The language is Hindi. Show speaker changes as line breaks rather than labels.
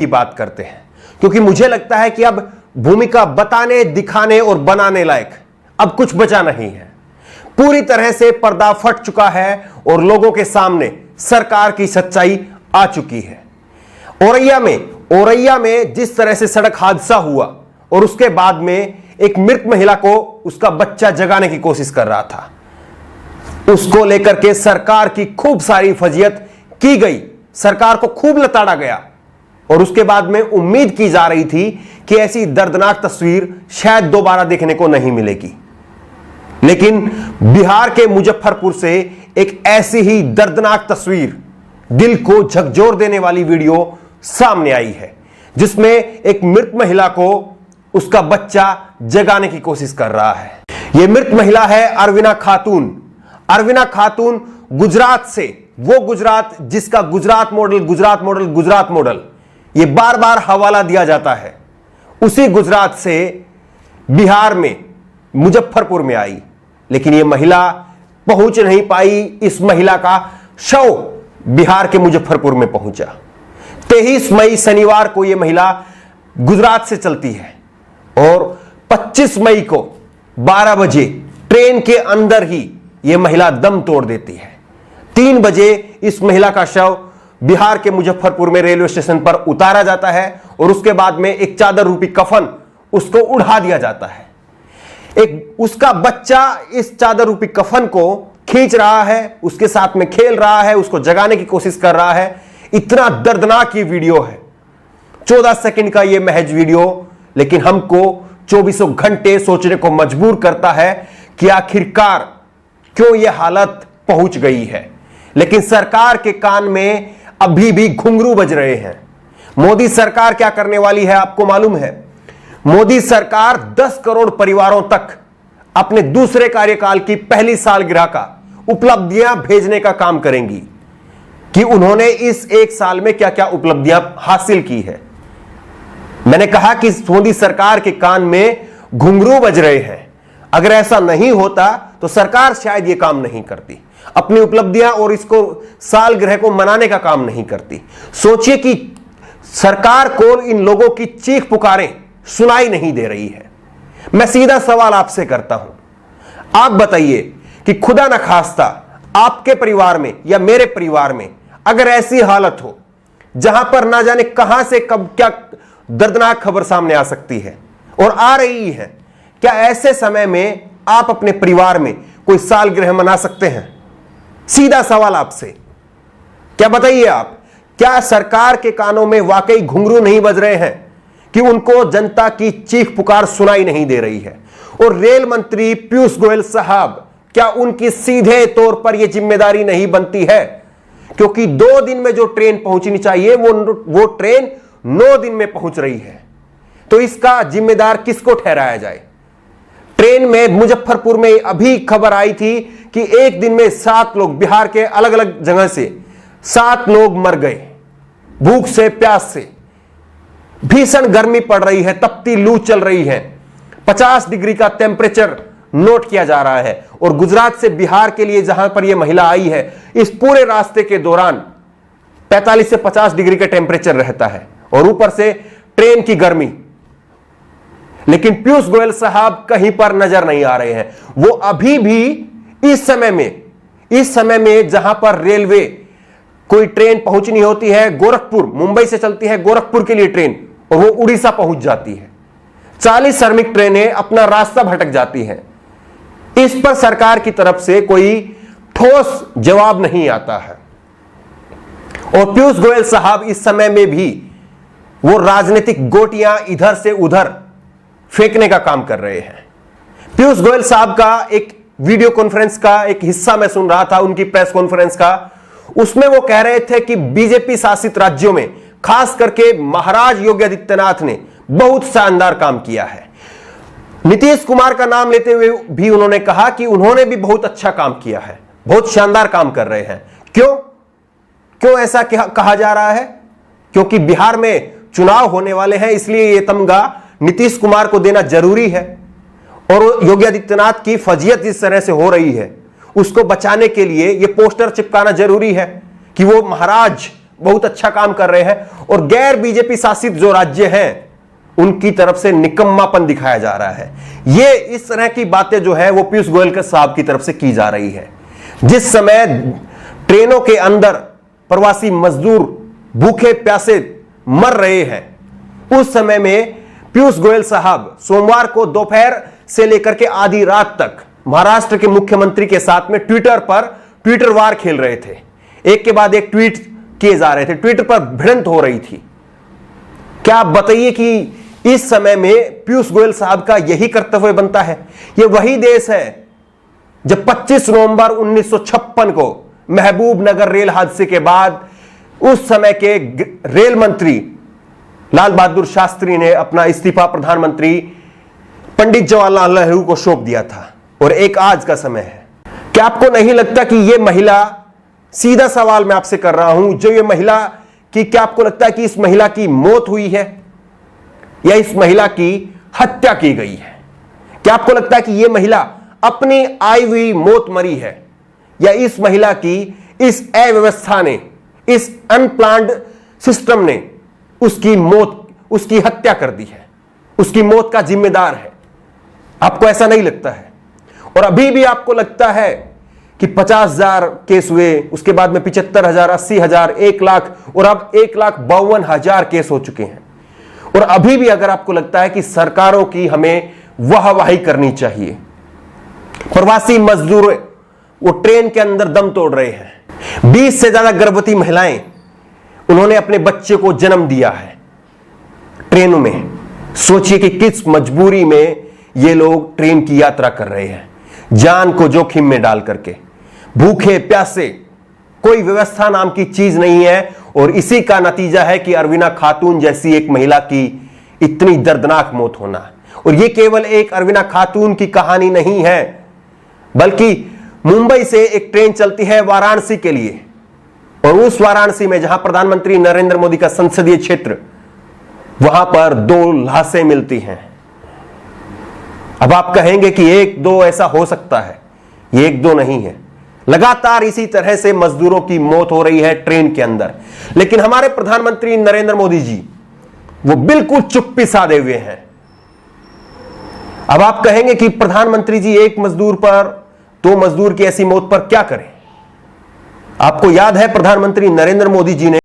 की बात करते हैं, क्योंकि मुझे लगता है कि अब भूमिका बताने, दिखाने और बनाने लायक अब कुछ बचा नहीं है। पूरी तरह से पर्दा फट चुका है और लोगों के सामने सरकार की सच्चाई आ चुकी है। औरैया में जिस तरह से सड़क हादसा हुआ और उसके बाद में एक मृत महिला को उसका बच्चा जगाने की कोशिश कर रहा था, उसको लेकर के सरकार की खूब सारी फजीयत की गई, सरकार को खूब लताड़ा गया और उसके बाद में उम्मीद की जा रही थी कि ऐसी दर्दनाक तस्वीर शायद दोबारा देखने को नहीं मिलेगी। लेकिन बिहार के मुजफ्फरपुर से एक ऐसी ही दर्दनाक तस्वीर, दिल को झकझोर देने वाली वीडियो सामने आई है, जिसमें एक मृत महिला को उसका बच्चा जगाने की कोशिश कर रहा है। यह मृत महिला है अरविना खातून। अरविना खातून गुजरात से, वो गुजरात जिसका गुजरात मॉडल ये बार बार हवाला दिया जाता है, उसी गुजरात से बिहार में मुजफ्फरपुर में आई। लेकिन यह महिला पहुंच नहीं पाई। इस महिला का शव बिहार के मुजफ्फरपुर में पहुंचा। 23 मई शनिवार को यह महिला गुजरात से चलती है और 25 मई को 12 बजे ट्रेन के अंदर ही यह महिला दम तोड़ देती है। 3 बजे इस महिला का शव बिहार के मुजफ्फरपुर में रेलवे स्टेशन पर उतारा जाता है और उसके बाद में एक चादर रूपी कफन उसको उड़ा दिया जाता है। एक उसका बच्चा इस चादर रूपी कफन को खींच रहा है, उसके साथ में खेल रहा है, उसको जगाने की कोशिश कर रहा है। इतना दर्दनाक ये वीडियो है, 14 सेकंड का ये महज वीडियो, लेकिन हमको 24 घंटे सोचने को मजबूर करता है कि आखिरकार क्यों ये हालत पहुंच गई है। लेकिन सरकार के कान में अभी भी घुंघरू बज रहे हैं। मोदी सरकार क्या करने वाली है आपको मालूम है? मोदी सरकार 10 करोड़ परिवारों तक अपने दूसरे कार्यकाल की पहली सालगिरह का उपलब्धियां भेजने का काम करेंगी कि उन्होंने इस एक साल में क्या क्या उपलब्धियां हासिल की है। मैंने कहा कि मोदी सरकार के कान में घुंघरू बज रहे हैं। अगर ऐसा नहीं होता तो सरकार शायद यह काम नहीं करती, अपनी उपलब्धियां और इसको सालगिरह को मनाने का काम नहीं करती। सोचिए कि सरकार को इन लोगों की चीख पुकारें सुनाई नहीं दे रही है। मैं सीधा सवाल आपसे करता हूं, आप बताइए कि खुदा न खास्ता आपके परिवार में या मेरे परिवार में अगर ऐसी हालत हो जहां पर ना जाने कहां से कब क्या दर्दनाक खबर सामने आ सकती है और आ रही है, क्या ऐसे समय में आप अपने परिवार में कोई सालगिरह मना सकते हैं? सीधा सवाल आपसे, क्या बताइए आप, क्या सरकार के कानों में वाकई घुंघरू नहीं बज रहे हैं कि उनको जनता की चीख पुकार सुनाई नहीं दे रही है? और रेल मंत्री पीयूष गोयल साहब, क्या उनकी सीधे तौर पर यह जिम्मेदारी नहीं बनती है? क्योंकि 2 दिन में जो ट्रेन पहुंचनी चाहिए वो ट्रेन 9 दिन में पहुंच रही है, तो इसका जिम्मेदार किसको ठहराया जाए? ट्रेन में मुजफ्फरपुर में अभी खबर आई थी कि एक दिन में 7 लोग, बिहार के अलग अलग जगह से 7 लोग मर गए भूख से, प्यास से। भीषण गर्मी पड़ रही है, तपती लू चल रही है, 50 डिग्री का टेम्परेचर नोट किया जा रहा है। और गुजरात से बिहार के लिए जहां पर यह महिला आई है, इस पूरे रास्ते के दौरान 45 से 50 डिग्री का टेम्परेचर रहता है और ऊपर से ट्रेन की गर्मी। लेकिन पीयूष गोयल साहब कहीं पर नजर नहीं आ रहे हैं। वो अभी भी इस समय में जहां पर रेलवे कोई ट्रेन पहुंचनी होती है, गोरखपुर, मुंबई से चलती है गोरखपुर के लिए ट्रेन और वो उड़ीसा पहुंच जाती है, 40 श्रमिक ट्रेनें अपना रास्ता भटक जाती हैं। इस पर सरकार की तरफ से कोई ठोस जवाब नहीं आता है। और पीयूष गोयल साहब इस समय में भी वो राजनीतिक गोटियां इधर से उधर फेंकने का काम कर रहे हैं। पीयूष गोयल साहब का एक वीडियो कॉन्फ्रेंस का एक हिस्सा मैं सुन रहा था, उनकी प्रेस कॉन्फ्रेंस का। उसमें वो कह रहे थे कि बीजेपी शासित राज्यों में, खास करके महाराज योगी आदित्यनाथ ने बहुत शानदार काम किया है। नीतीश कुमार का नाम लेते हुए भी उन्होंने कहा कि उन्होंने भी बहुत अच्छा काम किया है, बहुत शानदार काम कर रहे हैं। क्यों ऐसा कहा जा रहा है? क्योंकि बिहार में चुनाव होने वाले हैं, इसलिए यह तमगा नीतीश कुमार को देना जरूरी है। और योगी आदित्यनाथ की फजीयत जिस तरह से हो रही है, उसको बचाने के लिए यह पोस्टर चिपकाना जरूरी है कि वो महाराज बहुत अच्छा काम कर रहे हैं और गैर बीजेपी शासित जो राज्य हैं उनकी तरफ से निकम्मापन दिखाया जा रहा है। ये इस तरह की बातें जो है वो पीयूष गोयल के साहब की तरफ से की जा रही है। जिस समय ट्रेनों के अंदर प्रवासी मजदूर भूखे प्यासे मर रहे हैं, उस समय में पीयूष गोयल साहब सोमवार को दोपहर से लेकर के आधी रात तक महाराष्ट्र के मुख्यमंत्री के साथ में ट्विटर पर ट्विटर वार खेल रहे थे। एक के बाद एक ट्वीट किए जा रहे थे, ट्विटर पर भिड़ंत हो रही थी। क्या आप बताइए कि इस समय में पीयूष गोयल साहब का यही कर्तव्य बनता है? यह वही देश है जब 25 नवंबर 1956 को महबूबनगर रेल हादसे के बाद उस समय के रेल मंत्री लाल बहादुर शास्त्री ने अपना इस्तीफा प्रधानमंत्री पंडित जवाहरलाल नेहरू को सौंप दिया था। और एक आज का समय है। क्या आपको नहीं लगता कि यह महिला, सीधा सवाल मैं आपसे कर रहा हूं, जो ये महिला की, क्या आपको लगता है कि इस महिला की मौत हुई है या इस महिला की हत्या की गई है? क्या आपको लगता है कि यह महिला अपनी आई हुई मौत मरी है या इस महिला की इस अव्यवस्था ने, इस अनप्लान्ड सिस्टम ने उसकी मौत, उसकी हत्या कर दी है, उसकी मौत का जिम्मेदार है? आपको ऐसा नहीं लगता है? और अभी भी आपको लगता है कि 50,000 केस हुए, उसके बाद में 75,000, 80,000, 1 लाख और अब 1,52,000 केस हो चुके हैं। और अभी भी अगर आपको लगता है कि सरकारों की हमें वाहवाही करनी चाहिए, प्रवासी मजदूर वो ट्रेन के अंदर दम तोड़ रहे हैं, 20 से ज्यादा गर्भवती महिलाएं उन्होंने अपने बच्चे को जन्म दिया है ट्रेनों में। सोचिए कि किस मजबूरी में ये लोग ट्रेन की यात्रा कर रहे हैं, जान को जोखिम में डाल करके, भूखे प्यासे, कोई व्यवस्था नाम की चीज नहीं है। और इसी का नतीजा है कि अरविना खातून जैसी एक महिला की इतनी दर्दनाक मौत होना। और यह केवल एक अरविना खातून की कहानी नहीं है, बल्कि मुंबई से एक ट्रेन चलती है वाराणसी के लिए, और उस वाराणसी में जहां प्रधानमंत्री नरेंद्र मोदी का संसदीय क्षेत्र, वहां पर 2 लाशें मिलती हैं। अब आप कहेंगे कि 1-2 ऐसा हो सकता है, ये 1-2 नहीं है, लगातार इसी तरह से मजदूरों की मौत हो रही है ट्रेन के अंदर। लेकिन हमारे प्रधानमंत्री नरेंद्र मोदी जी वो बिल्कुल चुप्पी साधे हुए हैं। अब आप कहेंगे कि प्रधानमंत्री जी एक मजदूर पर, 2 मजदूर की ऐसी मौत पर क्या करें? आपको याद है प्रधानमंत्री नरेंद्र मोदी जी ने